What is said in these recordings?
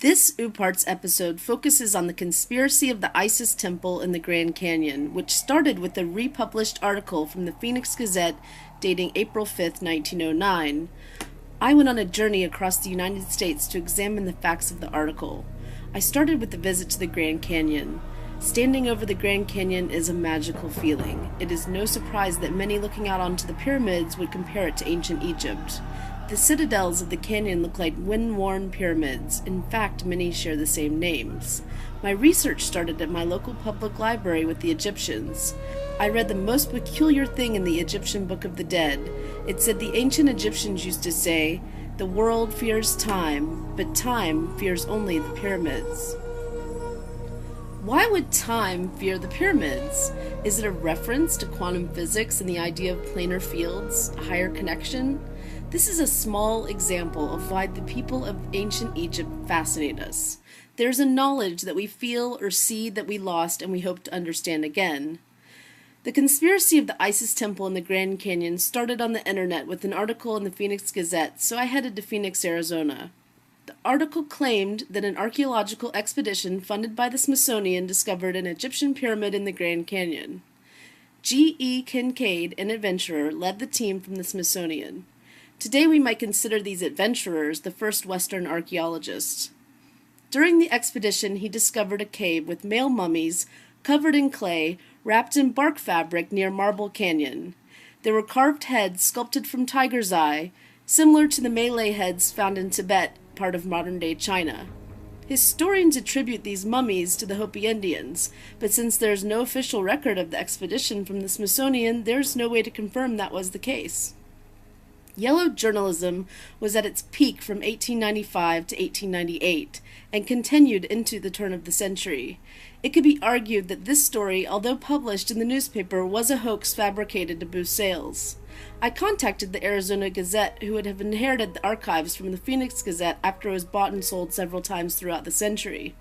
This Uparts episode focuses on the conspiracy of the Isis Temple in the Grand Canyon, which started with a republished article from the Phoenix Gazette dating April 5, 1909. I went on a journey across the United States to examine the facts of the article. I started with a visit to the Grand Canyon. Standing over the Grand Canyon is a magical feeling. It is no surprise that many looking out onto the pyramids would compare it to ancient Egypt. The citadels of the canyon look like wind-worn pyramids. In fact, many share the same names. My research started at my local public library with the Egyptians. I read the most peculiar thing in the Egyptian Book of the Dead. It said the ancient Egyptians used to say, "The world fears time, but time fears only the pyramids." Why would time fear the pyramids? Is it a reference to quantum physics and the idea of planar fields, a higher connection? This is a small example of why the people of ancient Egypt fascinate us. There's a knowledge that we feel or see that we lost and we hope to understand again. The conspiracy of the Isis Temple in the Grand Canyon started on the internet with an article in the Phoenix Gazette, so I headed to Phoenix, Arizona. The article claimed that an archaeological expedition funded by the Smithsonian discovered an Egyptian pyramid in the Grand Canyon. G.E. Kincaid, an adventurer, led the team from the Smithsonian. Today we might consider these adventurers the first Western archaeologists. During the expedition, he discovered a cave with male mummies covered in clay, wrapped in bark fabric near Marble Canyon. There were carved heads sculpted from tiger's eye, similar to the Malay heads found in Tibet, part of modern-day China. Historians attribute these mummies to the Hopi Indians, but since there's no official record of the expedition from the Smithsonian, there's no way to confirm that was the case. Yellow journalism was at its peak from 1895 to 1898, and continued into the turn of the century. It could be argued that this story, although published in the newspaper, was a hoax fabricated to boost sales. I contacted the Arizona Gazette, who would have inherited the archives from the Phoenix Gazette after it was bought and sold several times throughout the century.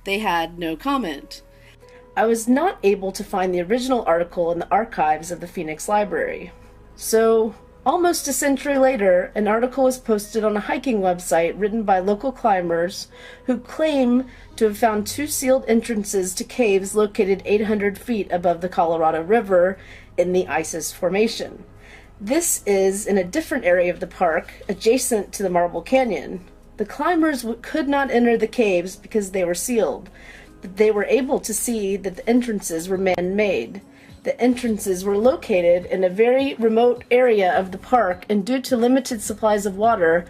They had no comment. I was not able to find the original article in the archives of the Phoenix Library. So, almost a century later, an article was posted on a hiking website written by local climbers who claim to have found two sealed entrances to caves located 800 feet above the Colorado River in the Isis Formation. This is in a different area of the park, adjacent to the Marble Canyon. The climbers could not enter the caves because they were sealed, but they were able to see that the entrances were man-made. The entrances were located in a very remote area of the park, and due to limited supplies of water,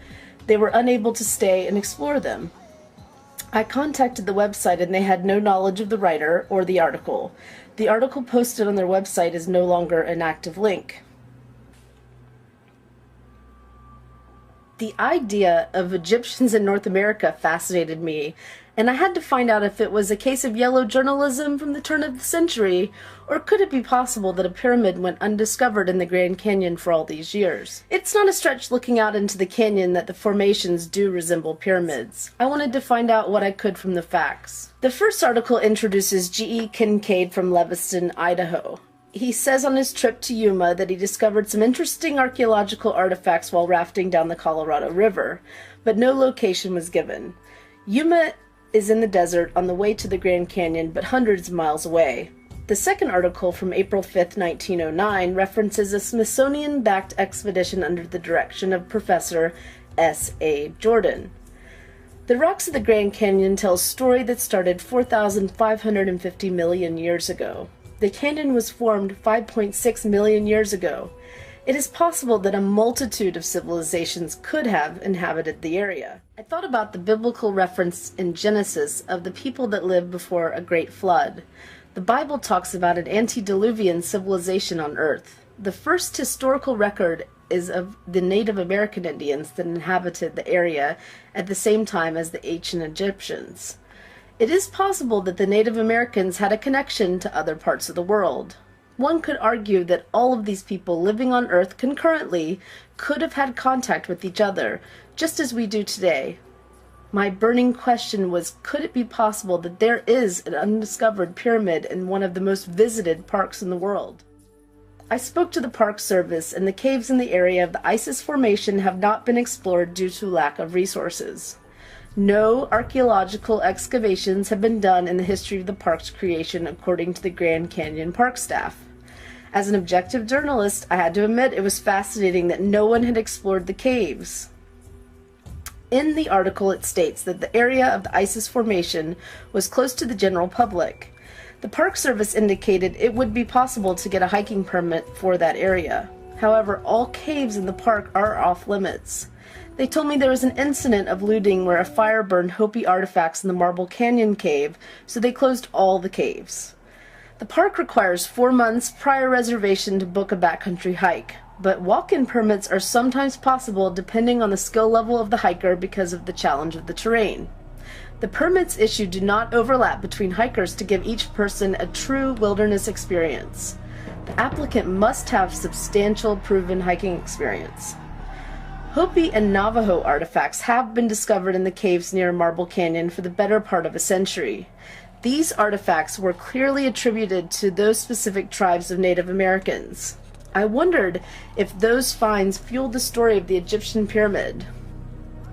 they were unable to stay and explore them. I contacted the website and they had no knowledge of the writer or the article. The article posted on their website is no longer an active link. The idea of Egyptians in North America fascinated me, and I had to find out if it was a case of yellow journalism from the turn of the century, or could it be possible that a pyramid went undiscovered in the Grand Canyon for all these years? It's not a stretch looking out into the canyon that the formations do resemble pyramids. I wanted to find out what I could from the facts. The first article introduces G.E. Kincaid from Lewiston, Idaho. He says on his trip to Yuma that he discovered some interesting archaeological artifacts while rafting down the Colorado River, but no location was given. Yuma is in the desert on the way to the Grand Canyon, but hundreds of miles away. The second article from April 5, 1909, references a Smithsonian-backed expedition under the direction of Professor S.A. Jordan. The rocks of the Grand Canyon tell a story that started 4,550 million years ago. The canyon was formed 5.6 million years ago. It is possible that a multitude of civilizations could have inhabited the area. I thought about the biblical reference in Genesis of the people that lived before a great flood. The Bible talks about an antediluvian civilization on Earth. The first historical record is of the Native American Indians that inhabited the area at the same time as the ancient Egyptians. It is possible that the Native Americans had a connection to other parts of the world. One could argue that all of these people living on Earth concurrently could have had contact with each other, just as we do today. My burning question was, could it be possible that there is an undiscovered pyramid in one of the most visited parks in the world? I spoke to the Park Service, and the caves in the area of the Isis Formation have not been explored due to lack of resources. No archaeological excavations have been done in the history of the park's creation, according to the Grand Canyon Park staff. As an objective journalist, I had to admit it was fascinating that no one had explored the caves. In the article, it states that the area of the Isis Formation was close to the general public. The Park Service indicated it would be possible to get a hiking permit for that area. However, all caves in the park are off limits. They told me there was an incident of looting where a fire burned Hopi artifacts in the Marble Canyon cave, so they closed all the caves. The park requires 4 months prior reservation to book a backcountry hike, but walk-in permits are sometimes possible depending on the skill level of the hiker because of the challenge of the terrain. The permits issued do not overlap between hikers to give each person a true wilderness experience. The applicant must have substantial proven hiking experience. Hopi and Navajo artifacts have been discovered in the caves near Marble Canyon for the better part of a century. These artifacts were clearly attributed to those specific tribes of Native Americans. I wondered if those finds fueled the story of the Egyptian pyramid.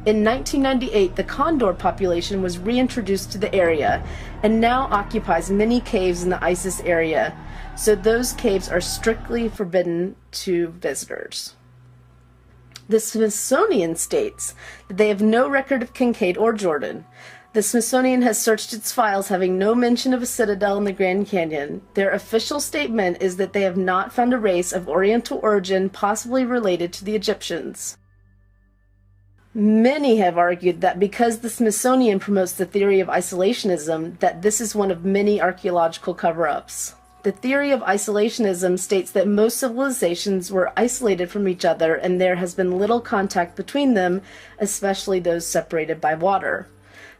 In 1998, the condor population was reintroduced to the area and now occupies many caves in the Isis area, so those caves are strictly forbidden to visitors. The Smithsonian states that they have no record of Kincaid or Jordan. The Smithsonian has searched its files, having no mention of a citadel in the Grand Canyon. Their official statement is that they have not found a race of Oriental origin possibly related to the Egyptians. Many have argued that because the Smithsonian promotes the theory of isolationism, that this is one of many archaeological cover-ups. The theory of isolationism states that most civilizations were isolated from each other and there has been little contact between them, especially those separated by water.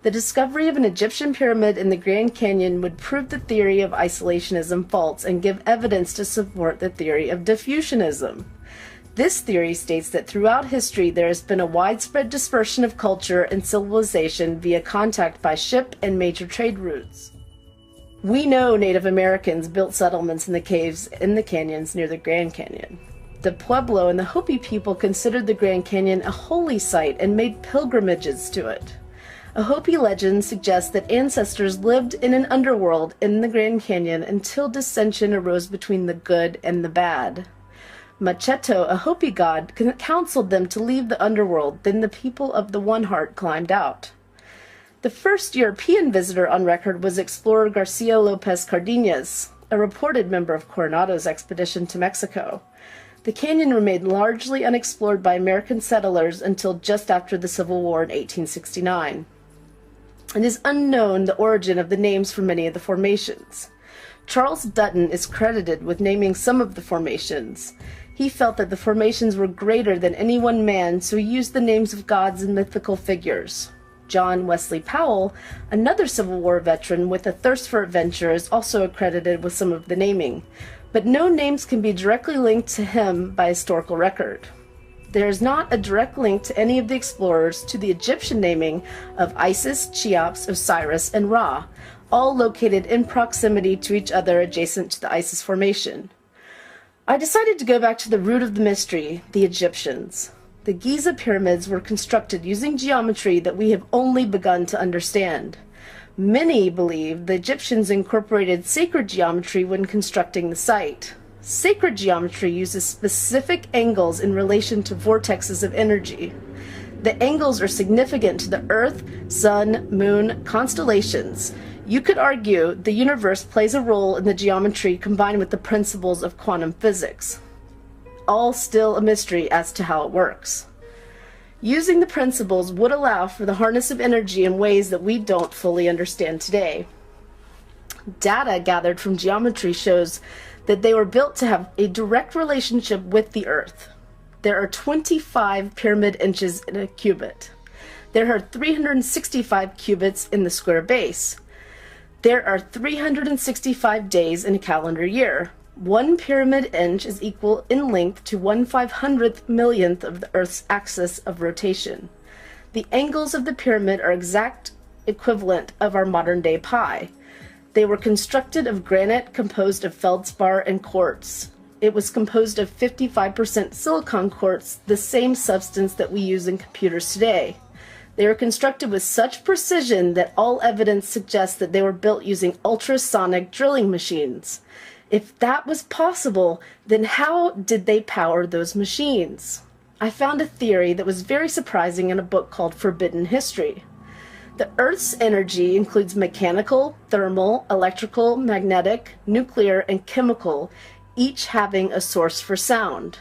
The discovery of an Egyptian pyramid in the Grand Canyon would prove the theory of isolationism false and give evidence to support the theory of diffusionism. This theory states that throughout history there has been a widespread dispersion of culture and civilization via contact by ship and major trade routes. We know Native Americans built settlements in the caves in the canyons near the Grand Canyon. The Pueblo and the Hopi people considered the Grand Canyon a holy site and made pilgrimages to it. A Hopi legend suggests that ancestors lived in an underworld in the Grand Canyon until dissension arose between the good and the bad. Macheto, a Hopi god, counseled them to leave the underworld, then the people of the One Heart climbed out. The first European visitor on record was explorer Garcia Lopez Cardenas, a reported member of Coronado's expedition to Mexico. The canyon remained largely unexplored by American settlers until just after the Civil War in 1869. It is unknown the origin of the names for many of the formations. Charles Dutton is credited with naming some of the formations. He felt that the formations were greater than any one man, so he used the names of gods and mythical figures. John Wesley Powell, another Civil War veteran with a thirst for adventure, is also accredited with some of the naming, but no names can be directly linked to him by historical record. There is not a direct link to any of the explorers to the Egyptian naming of Isis, Cheops, Osiris, and Ra, all located in proximity to each other adjacent to the Isis Formation. I decided to go back to the root of the mystery, the Egyptians. The Giza pyramids were constructed using geometry that we have only begun to understand. Many believe the Egyptians incorporated sacred geometry when constructing the site. Sacred geometry uses specific angles in relation to vortexes of energy. The angles are significant to the Earth, Sun, Moon, constellations. You could argue the universe plays a role in the geometry combined with the principles of quantum physics. All still a mystery as to how it works. Using the principles would allow for the harness of energy in ways that we don't fully understand today. Data gathered from geometry shows that they were built to have a direct relationship with the Earth. There are 25 pyramid inches in a cubit. There are 365 cubits in the square base. There are 365 days in a calendar year. 1 pyramid inch is equal in length to 1/500th millionth of the Earth's axis of rotation. The angles of the pyramid are exact equivalent of our modern-day pi. They were constructed of granite composed of feldspar and quartz. It was composed of 55% silicon quartz, the same substance that we use in computers today. They were constructed with such precision that all evidence suggests that they were built using ultrasonic drilling machines. If that was possible, then how did they power those machines? I found a theory that was very surprising in a book called Forbidden History. The Earth's energy includes mechanical, thermal, electrical, magnetic, nuclear, and chemical, each having a source for sound.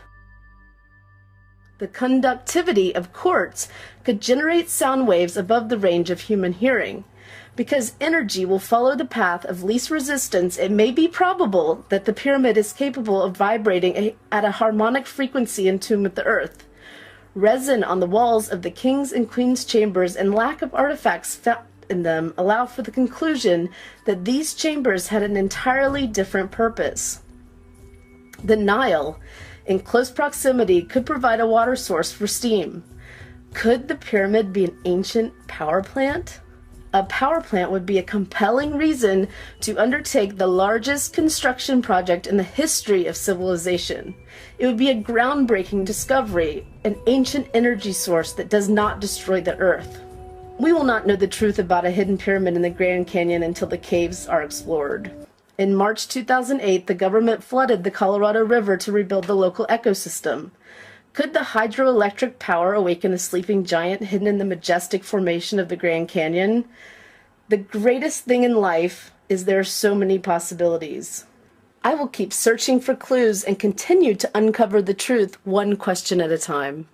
The conductivity of quartz could generate sound waves above the range of human hearing. Because energy will follow the path of least resistance, it may be probable that the pyramid is capable of vibrating at a harmonic frequency in tune with the Earth. Resin on the walls of the king's and queen's chambers and lack of artifacts found in them allow for the conclusion that these chambers had an entirely different purpose. The Nile, in close proximity, could provide a water source for steam. Could the pyramid be an ancient power plant? A power plant would be a compelling reason to undertake the largest construction project in the history of civilization. It would be a groundbreaking discovery, an ancient energy source that does not destroy the earth. We will not know the truth about a hidden pyramid in the Grand Canyon until the caves are explored. In March 2008, the government flooded the Colorado River to rebuild the local ecosystem. Could the hydroelectric power awaken a sleeping giant hidden in the majestic formation of the Grand Canyon? The greatest thing in life is there are so many possibilities. I will keep searching for clues and continue to uncover the truth one question at a time.